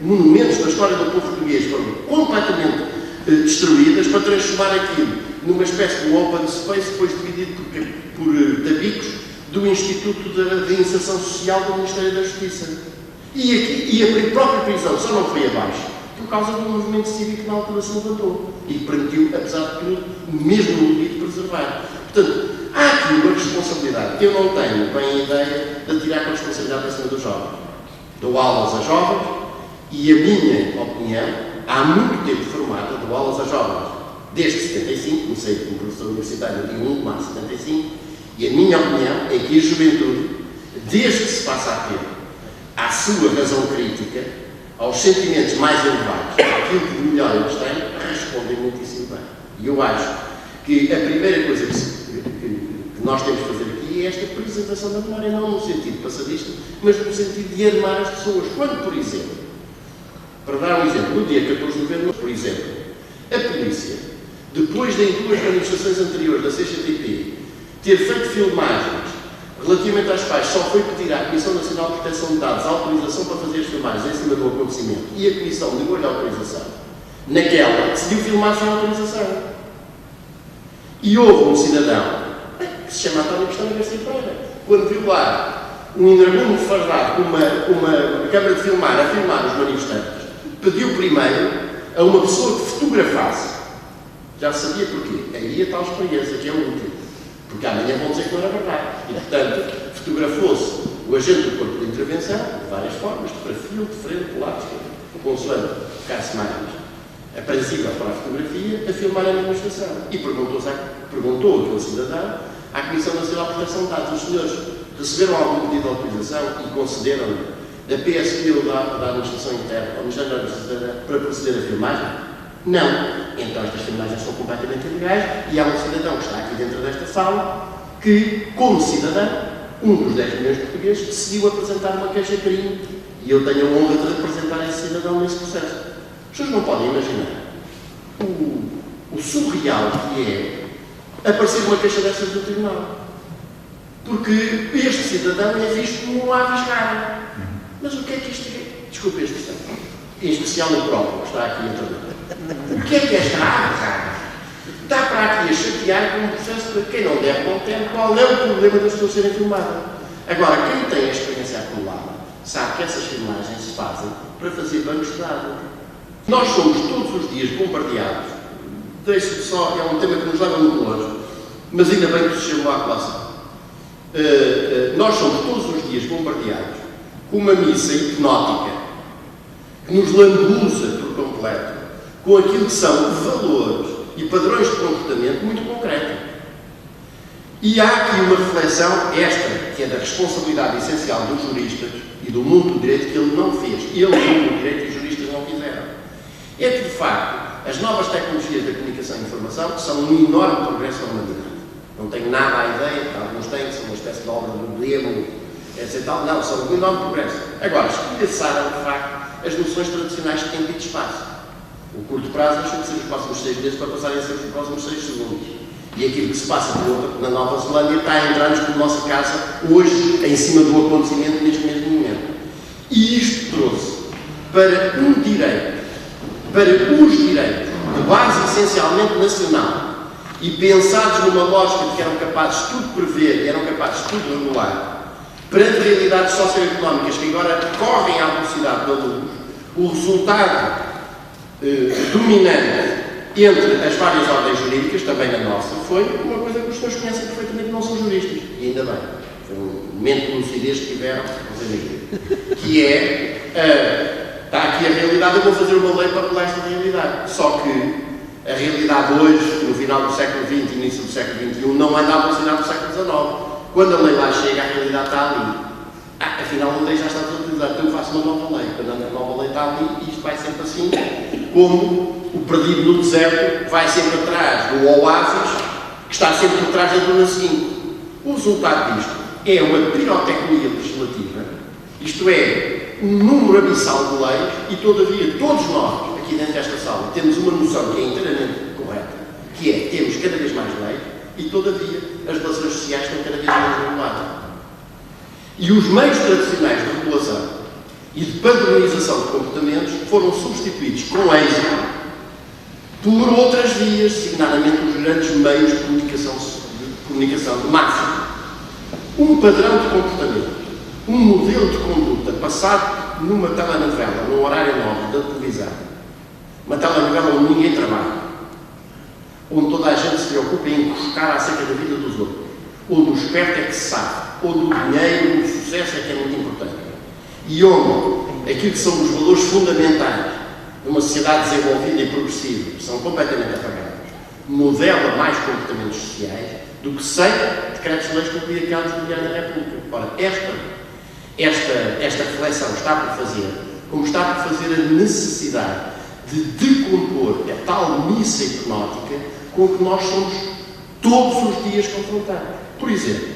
monumentos da história do povo português, foram completamente destruídas para transformar aquilo numa espécie de open space, depois dividido por tabicos do Instituto de Inserção Social do Ministério da Justiça. E a própria prisão só não foi abaixo por causa do movimento cívico que na altura se levantou e que permitiu, apesar de tudo, mesmo no limite, preservar. Portanto, há aqui uma responsabilidade que eu não tenho bem a ideia de atirar com a responsabilidade para cima dos jovens. Dou aulas a jovens e a minha opinião, há muito tempo formada, dou aulas a jovens. Desde 75, comecei como professor universitário no dia 1 de março de 75, e a minha opinião é que a juventude, desde que se passa a ter à sua razão crítica, aos sentimentos mais elevados, àquilo que de melhor eles têm, respondem muitíssimo bem. E eu acho que a primeira coisa que nós temos que fazer aqui é esta preservação da memória, não no sentido passadista, mas no sentido de armar as pessoas. Quando, por exemplo, para dar um exemplo, no dia 14 de novembro, por exemplo, a polícia, depois de em duas manifestações anteriores da CGTP, ter feito filmagens relativamente às quais só foi pedir à Comissão Nacional de Proteção de Dados a autorização para fazer as filmagens em cima do acontecimento, e a Comissão negou-lhe a autorização, naquela decidiu filmar sem autorização. E houve um cidadão, que se chama António Cristóvão Garcia Pereira, quando viu lá um indramundo fardado com uma câmara de filmar a filmar os manifestantes, pediu primeiro a uma pessoa que fotografasse. Já sabia porquê. Aí a tal experiência que é útil. Porque amanhã vão dizer que não era verdade. E, portanto, fotografou-se o agente do corpo de intervenção, de várias formas, de perfil, de frente, de lado, consoante ficasse mais aprazível para a fotografia, a filmar a manifestação. E perguntou aquele cidadão à Comissão Nacional de Proteção de Dados: os senhores receberam algum pedido de autorização e concederam da PSP ou da Administração Interna, ao Ministério da Administração, para proceder a filmagem? Não. Então estas filmagens são completamente ilegais e há um cidadão que está aqui dentro desta sala que, como cidadão, um dos 10 milhões de portugueses, decidiu apresentar uma queixa-crime e eu tenho a honra de representar esse cidadão nesse processo. As pessoas não podem imaginar o surreal que é aparecer uma queixa dessas do tribunal. Porque este cidadão é visto como um aviscado. Mas o que é que isto é? Desculpe a expressão. Em especial o próprio, que está aqui internado. O que é esta aviscada? Está para aqui a chatear com um processo para quem não deve conter qual é o problema das pessoas serem filmadas. Agora, quem tem a experiência acumulada sabe que essas filmagens se fazem para fazer bancos de dados. Nós somos todos os dias bombardeados. Deixe-me só, é um tema que nos leva muito longe, mas ainda bem que se chegou à colação. Nós somos todos os dias bombardeados com uma missa hipnótica que nos lambuza por completo com aquilo que são valores e padrões de comportamento muito concretos. E há aqui uma reflexão, esta, que é da responsabilidade essencial dos juristas e do mundo do direito, que ele não fez. Ele, o mundo do direito, e os juristas não fizeram. É que, de facto, as novas tecnologias da comunicação e informação são um enorme progresso na humanidade. Não tenho nada à ideia, que alguns têm, que são uma espécie de obra do modelo, etc. Não, são um enorme progresso. Agora, espreguiçaram, de facto, as noções tradicionais de tempo e de espaço. O curto prazo deixa de ser os próximos 6 meses para passarem a ser os próximos 6 segundos. E aquilo que se passa na Nova Zelândia está a entrar-nos por nossa casa hoje, em cima do acontecimento neste mesmo momento. E isto trouxe para um direito, para os direitos, de base essencialmente nacional, e pensados numa lógica de que eram capazes de tudo prever e eram capazes de tudo regular, perante realidades socioeconómicas que agora correm à velocidade da luz, o resultado dominante entre as várias ordens jurídicas, também a nossa, foi uma coisa que os senhores conhecem perfeitamente, que não são juristas, e ainda bem, foi um momento de lucidez que tiveram, que é, está aqui a realidade, eu vou fazer uma lei para apelar esta realidade, só que a realidade hoje, no final do século XX, início do século XXI, não anda à velocidade do século XIX. Quando a lei lá chega, a realidade está ali. Afinal, a lei já está desutilizada, então eu faço uma nova lei. Quando a nova lei está ali, isto vai sempre assim, como o perdido no deserto vai sempre atrás do oásis, que está sempre por trás da duna seguinte. O resultado disto é uma pirotecnia legislativa, isto é, um número abissal de leis, e todavia todos nós, aqui dentro desta sala, temos uma noção que é inteiramente correta, que é, temos cada vez mais leis, e todavia as relações sociais estão cada vez mais reguladas. E os meios tradicionais de regulação e de padronização de comportamentos foram substituídos com êxito por outras vias, designadamente os grandes meios de comunicação de massa. Um padrão de comportamento, um modelo de conduta passado numa telenovela, num horário nobre da televisão, uma telenovela onde ninguém trabalha, onde toda a gente se preocupa em encoscar acerca da vida dos outros, onde o esperto é que se sabe, onde o dinheiro, o sucesso é que é muito importante, e onde aquilo que são os valores fundamentais de uma sociedade desenvolvida e progressiva são completamente apagados, modela mais comportamentos sociais do que 100 decretos-leis publicados no Diário da República. Ora, esta reflexão está por fazer, como está por fazer a necessidade de decompor a tal missa hipnótica com que nós somos todos os dias confrontados. Por exemplo,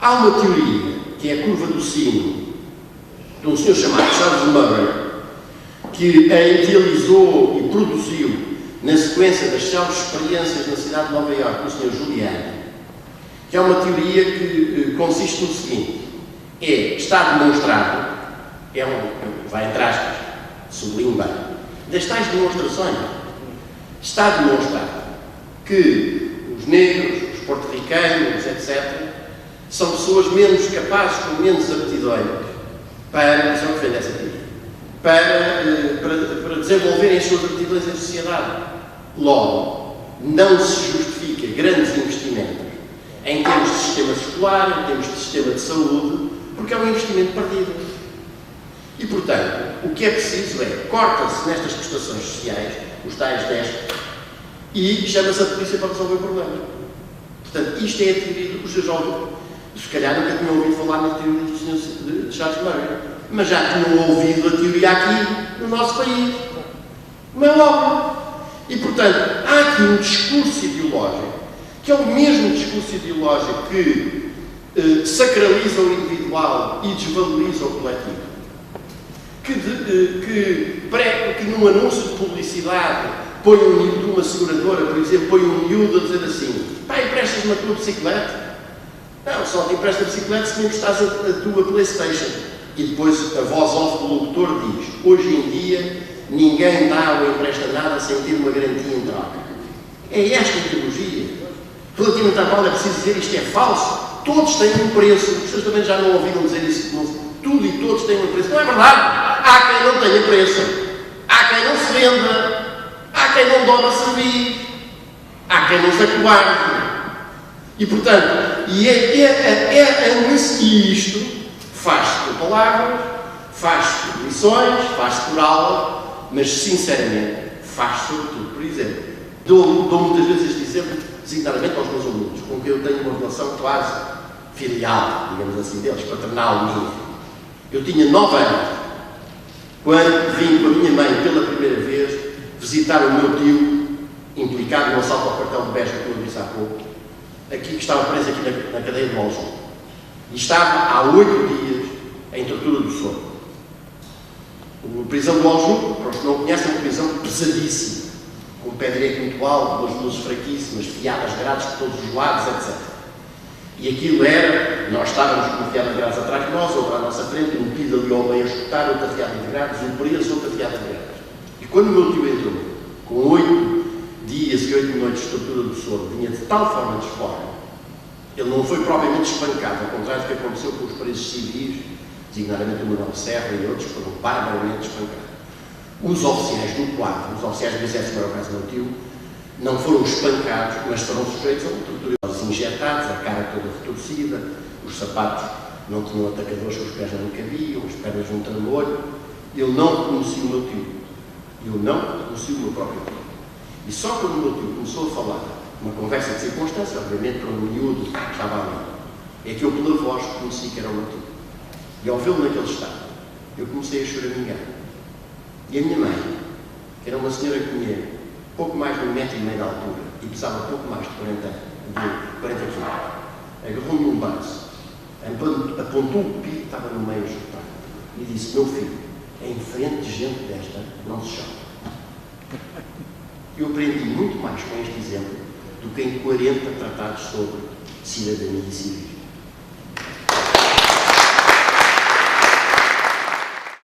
há uma teoria, que é a curva do sino, de um senhor chamado Charles Murray, que a idealizou e produziu na sequência das célebres experiências na cidade de Nova Iorque do Sr. Giuliani, que é uma teoria que consiste no seguinte: está demonstrado, vai entre aspas, sublinho bem, das tais demonstrações, está demonstrado que os negros, os porto-ricanos, etc., são pessoas menos capazes, com menos aptidões para desenvolverem as suas aptidões em sociedade. Logo, não se justifica grandes investimentos em termos de sistema escolar, em termos de sistema de saúde, porque é um investimento perdido. E, portanto, o que é preciso é, corta-se nestas prestações sociais, os tais 10, e chama-se a polícia para resolver o problema. Portanto, isto é a teoria do que os seus jovens, se calhar nunca tinham ouvido falar na teoria do Sr. de Charles Murray, mas já tinham ouvido a teoria aqui, no nosso país. Como é óbvio. E, portanto, há aqui um discurso ideológico, que é o mesmo discurso ideológico que sacraliza o individual e desvaloriza o coletivo. Que num anúncio de publicidade põe um miúdo de uma seguradora, por exemplo, põe um miúdo a dizer assim: pá, emprestas-me a tua bicicleta? Não, só te empresta a bicicleta se me emprestares a tua PlayStation. E depois a voz off do locutor diz: hoje em dia ninguém dá ou empresta nada sem ter uma garantia em troca. É esta ideologia. Relativamente à qual é preciso dizer isto é falso. Todos têm um preço. As pessoas também já não ouviram dizer isso. Tudo e todos têm um preço. Não é verdade. Há quem não tenha preço. Há quem não se venda. Há quem não dobre a servir. Há quem não se acobarde. E, portanto, isto faz-se por palavras, faz-se por lições, faz-se por aula, mas, sinceramente, faz-se sobretudo. Por exemplo, dou muitas vezes este exemplo, designadamente aos meus alunos, com quem eu tenho uma relação quase filial, digamos assim, deles, paternal minha. Eu tinha 9 anos, quando vim com a minha mãe pela primeira vez visitar o meu tio, implicado no assalto ao quartel de Beja, como eu disse há pouco, aqui, que estava preso aqui na cadeia de Aljube. E estava há 8 dias em tortura do sono. A prisão do Aljube, para os que não conhecem, é uma prisão pesadíssima, com o pé direito muito alto, com as luzes fraquíssimas, fiadas grades por todos os lados, etc. E aquilo era, nós estávamos com uma fiada de grades atrás de nós, outra à nossa frente, um pido ali ao meio a escutar, outra fiada de grades, um preso, outra fiada de grades. E quando o meu tio entrou, com 8 dias e 8 noites de estrutura do soro vinha de tal forma disforme, ele não foi propriamente espancado, ao contrário do que aconteceu com os presos civis, designadamente o Manuel Serra e outros, foram barbaramente espancados. Os oficiais do quadro, os oficiais do exército, que era o caso do meu tio, não foram espancados, mas foram sujeitos a uma tortura. Injetados, a cara toda retorcida, os sapatos não tinham atacadores, os pés não cabiam, as pernas não trambolho. Eu não reconheci o meu tio. Eu não reconheci o meu próprio tio. E só quando o meu tio começou a falar, uma conversa de circunstância, obviamente para um miúdo que estava ali, é que eu pela voz reconheci que era o meu tio. E ao vê-lo naquele estado, eu comecei a choramingar. E a minha mãe, que era uma senhora que tinha pouco mais de 1,5 metro de altura e pesava pouco mais de 40 quilos, agarrou-me um braço, apontou o pico que estava no meio ajustado e disse: meu filho, em frente de gente desta, não se chama. Eu aprendi muito mais com este exemplo do que em 40 tratados sobre cidadania e civismo.